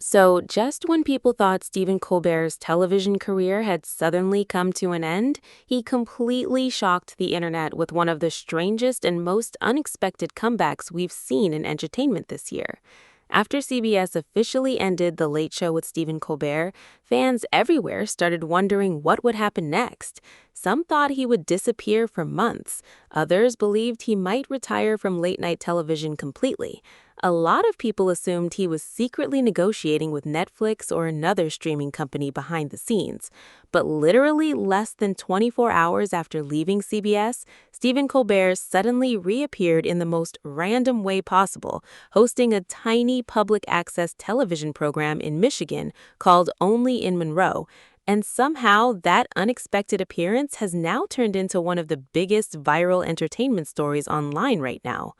So, just when people thought Stephen Colbert's television career had suddenly come to an end, he completely shocked the internet with one of the strangest and most unexpected comebacks we've seen in entertainment this year. After CBS officially ended The Late Show with Stephen Colbert, fans everywhere started wondering what would happen next. Some thought he would disappear for months. Others believed he might retire from late-night television completely. A lot of people assumed he was secretly negotiating with Netflix or another streaming company behind the scenes. But literally less than 24 hours after leaving CBS, Stephen Colbert suddenly reappeared in the most random way possible, hosting a tiny public access television program in Michigan called Only in Monroe. And somehow, that unexpected appearance has now turned into one of the biggest viral entertainment stories online right now.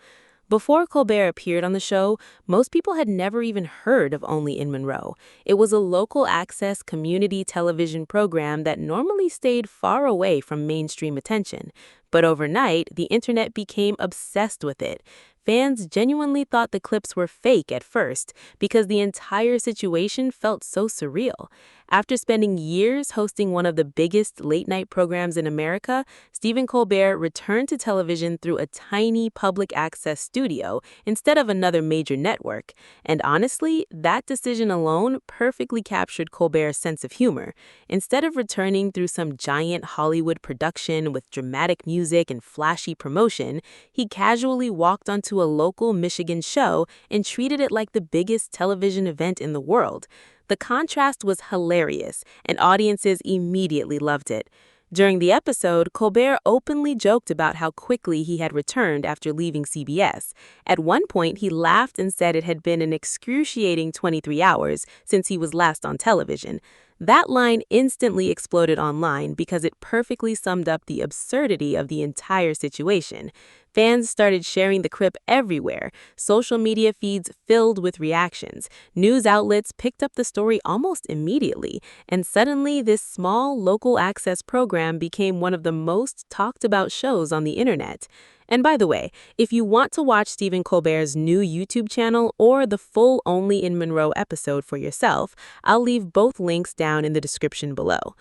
Before Colbert appeared on the show, most people had never even heard of Only in Monroe. It was a local access community television program that normally stayed far away from mainstream attention. But overnight, the internet became obsessed with it. Fans genuinely thought the clips were fake at first because the entire situation felt so surreal. After spending years hosting one of the biggest late-night programs in America, Stephen Colbert returned to television through a tiny public access studio instead of another major network. And honestly, that decision alone perfectly captured Colbert's sense of humor. Instead of returning through some giant Hollywood production with dramatic music and flashy promotion, he casually walked onto a local Michigan show and treated it like the biggest television event in the world. The contrast was hilarious, and audiences immediately loved it. During the episode, Colbert openly joked about how quickly he had returned after leaving CBS. At one point, he laughed and said it had been an excruciating 23 hours since he was last on television. That line instantly exploded online because it perfectly summed up the absurdity of the entire situation. Fans started sharing the clip everywhere, social media feeds filled with reactions, news outlets picked up the story almost immediately, and suddenly this small local access program became one of the most talked about shows on the internet. And by the way, if you want to watch Stephen Colbert's new YouTube channel or the full Only in Monroe episode for yourself, I'll leave both links down in the description below.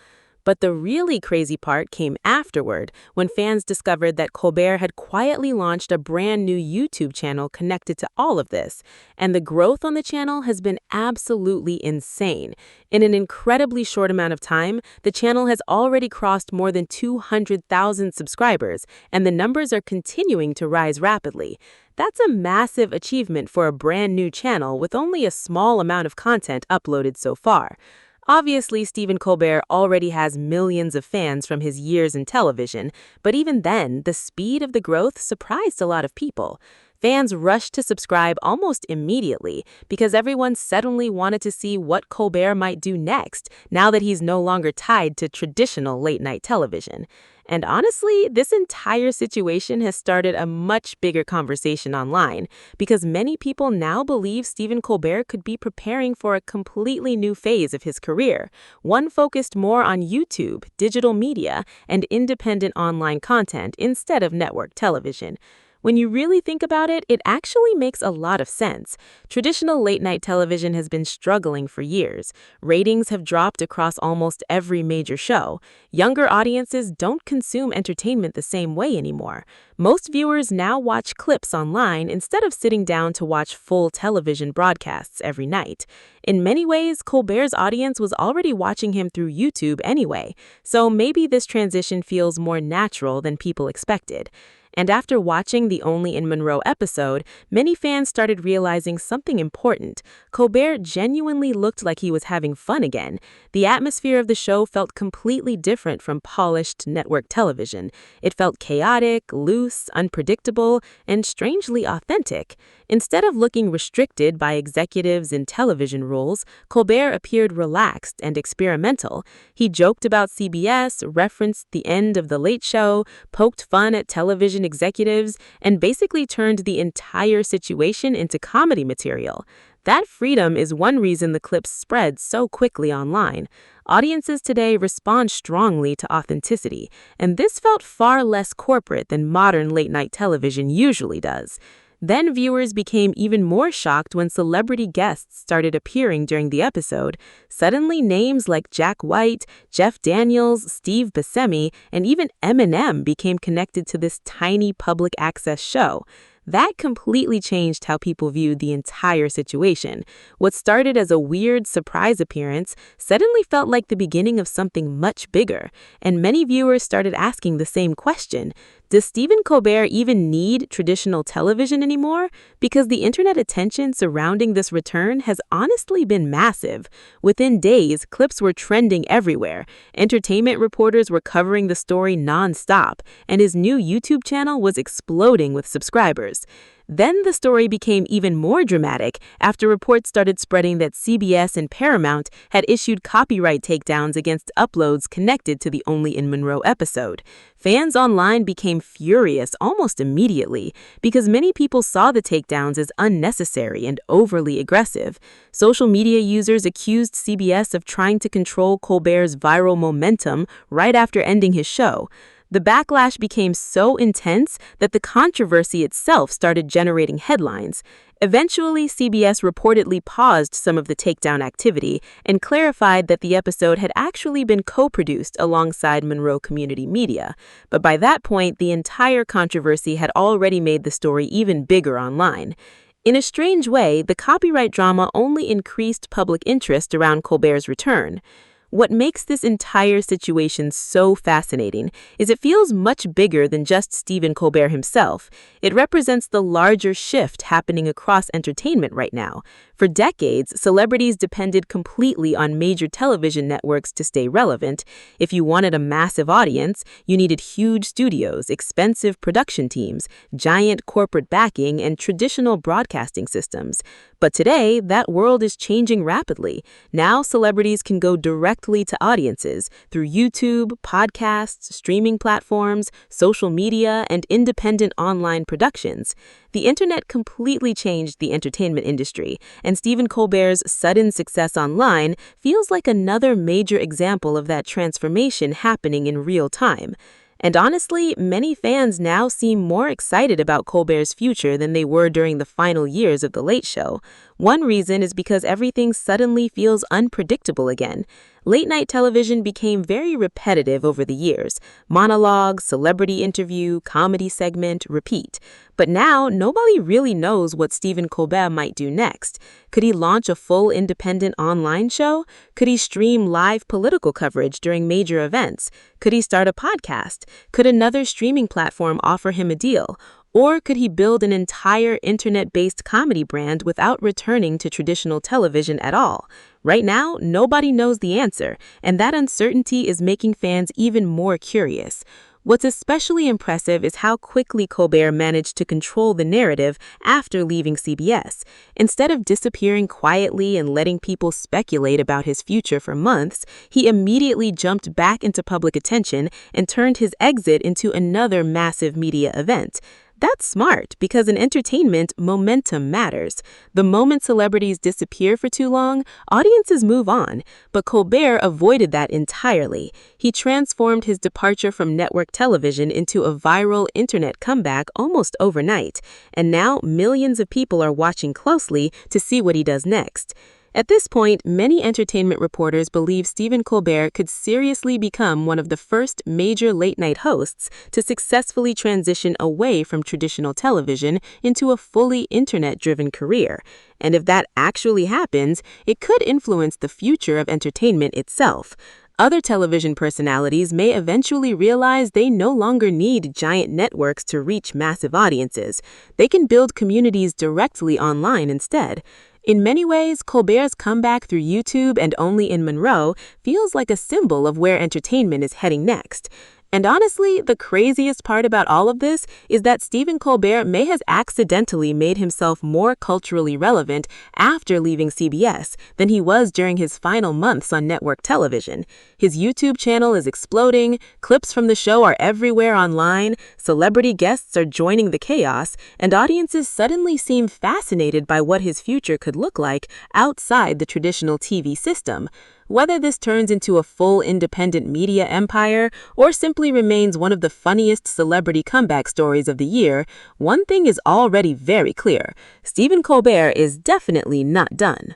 But the really crazy part came afterward, when fans discovered that Colbert had quietly launched a brand new YouTube channel connected to all of this. And the growth on the channel has been absolutely insane. In an incredibly short amount of time, the channel has already crossed more than 200,000 subscribers, and the numbers are continuing to rise rapidly. That's a massive achievement for a brand new channel with only a small amount of content uploaded so far. Obviously, Stephen Colbert already has millions of fans from his years in television, but even then, the speed of the growth surprised a lot of people. Fans rushed to subscribe almost immediately because everyone suddenly wanted to see what Colbert might do next now that he's no longer tied to traditional late-night television. And honestly, this entire situation has started a much bigger conversation online because many people now believe Stephen Colbert could be preparing for a completely new phase of his career, one focused more on YouTube, digital media, and independent online content instead of network television. When you really think about it, it actually makes a lot of sense. Traditional late-night television has been struggling for years. Ratings have dropped across almost every major show. Younger audiences don't consume entertainment the same way anymore. Most viewers now watch clips online instead of sitting down to watch full television broadcasts every night. In many ways, Colbert's audience was already watching him through YouTube anyway, so maybe this transition feels more natural than people expected. And after watching the Only in Monroe episode, many fans started realizing something important. Colbert genuinely looked like he was having fun again. The atmosphere of the show felt completely different from polished network television. It felt chaotic, loose, unpredictable, and strangely authentic. Instead of looking restricted by executives and television rules, Colbert appeared relaxed and experimental. He joked about CBS, referenced the end of The Late Show, poked fun at television executives, and basically turned the entire situation into comedy material. That freedom is one reason the clips spread so quickly online. Audiences today respond strongly to authenticity, and this felt far less corporate than modern late-night television usually does. Then viewers became even more shocked when celebrity guests started appearing during the episode. Suddenly, names like Jack White, Jeff Daniels, Steve Buscemi, and even Eminem became connected to this tiny public access show. That completely changed how people viewed the entire situation. What started as a weird surprise appearance suddenly felt like the beginning of something much bigger, and many viewers started asking the same question. Does Stephen Colbert even need traditional television anymore? Because the internet attention surrounding this return has honestly been massive. Within days, clips were trending everywhere. Entertainment reporters were covering the story non-stop, and his new YouTube channel was exploding with subscribers. Then the story became even more dramatic after reports started spreading that CBS and Paramount had issued copyright takedowns against uploads connected to the Only in Monroe episode. Fans online became furious almost immediately because many people saw the takedowns as unnecessary and overly aggressive. Social media users accused CBS of trying to control Colbert's viral momentum right after ending his show. The backlash became so intense that the controversy itself started generating headlines. Eventually, CBS reportedly paused some of the takedown activity and clarified that the episode had actually been co-produced alongside Monroe Community Media. But by that point, the entire controversy had already made the story even bigger online. In a strange way, the copyright drama only increased public interest around Colbert's return. What makes this entire situation so fascinating is it feels much bigger than just Stephen Colbert himself. It represents the larger shift happening across entertainment right now. For decades, celebrities depended completely on major television networks to stay relevant. If you wanted a massive audience, you needed huge studios, expensive production teams, giant corporate backing, and traditional broadcasting systems. But today, that world is changing rapidly. Now, celebrities can go directly to audiences through YouTube, podcasts, streaming platforms, social media, and independent online productions. The internet completely changed the entertainment industry, and Stephen Colbert's sudden success online feels like another major example of that transformation happening in real time. And honestly, many fans now seem more excited about Colbert's future than they were during the final years of The Late Show. One reason is because everything suddenly feels unpredictable again. Late-night television became very repetitive over the years. Monologue, celebrity interview, comedy segment, repeat. But now, nobody really knows what Stephen Colbert might do next. Could he launch a full independent online show? Could he stream live political coverage during major events? Could he start a podcast? Could another streaming platform offer him a deal? Or could he build an entire internet-based comedy brand without returning to traditional television at all? Right now, nobody knows the answer, and that uncertainty is making fans even more curious. What's especially impressive is how quickly Colbert managed to control the narrative after leaving CBS. Instead of disappearing quietly and letting people speculate about his future for months, he immediately jumped back into public attention and turned his exit into another massive media event. That's smart, because in entertainment, momentum matters. The moment celebrities disappear for too long, audiences move on. But Colbert avoided that entirely. He transformed his departure from network television into a viral internet comeback almost overnight. And now millions of people are watching closely to see what he does next. At this point, many entertainment reporters believe Stephen Colbert could seriously become one of the first major late-night hosts to successfully transition away from traditional television into a fully internet-driven career. And if that actually happens, it could influence the future of entertainment itself. Other television personalities may eventually realize they no longer need giant networks to reach massive audiences. They can build communities directly online instead. In many ways, Colbert's comeback through YouTube and Only in Monroe feels like a symbol of where entertainment is heading next. And honestly, the craziest part about all of this is that Stephen Colbert may have accidentally made himself more culturally relevant after leaving CBS than he was during his final months on network television. His YouTube channel is exploding, clips from the show are everywhere online, celebrity guests are joining the chaos, and audiences suddenly seem fascinated by what his future could look like outside the traditional TV system. Whether this turns into a full independent media empire or simply remains one of the funniest celebrity comeback stories of the year, one thing is already very clear: Stephen Colbert is definitely not done.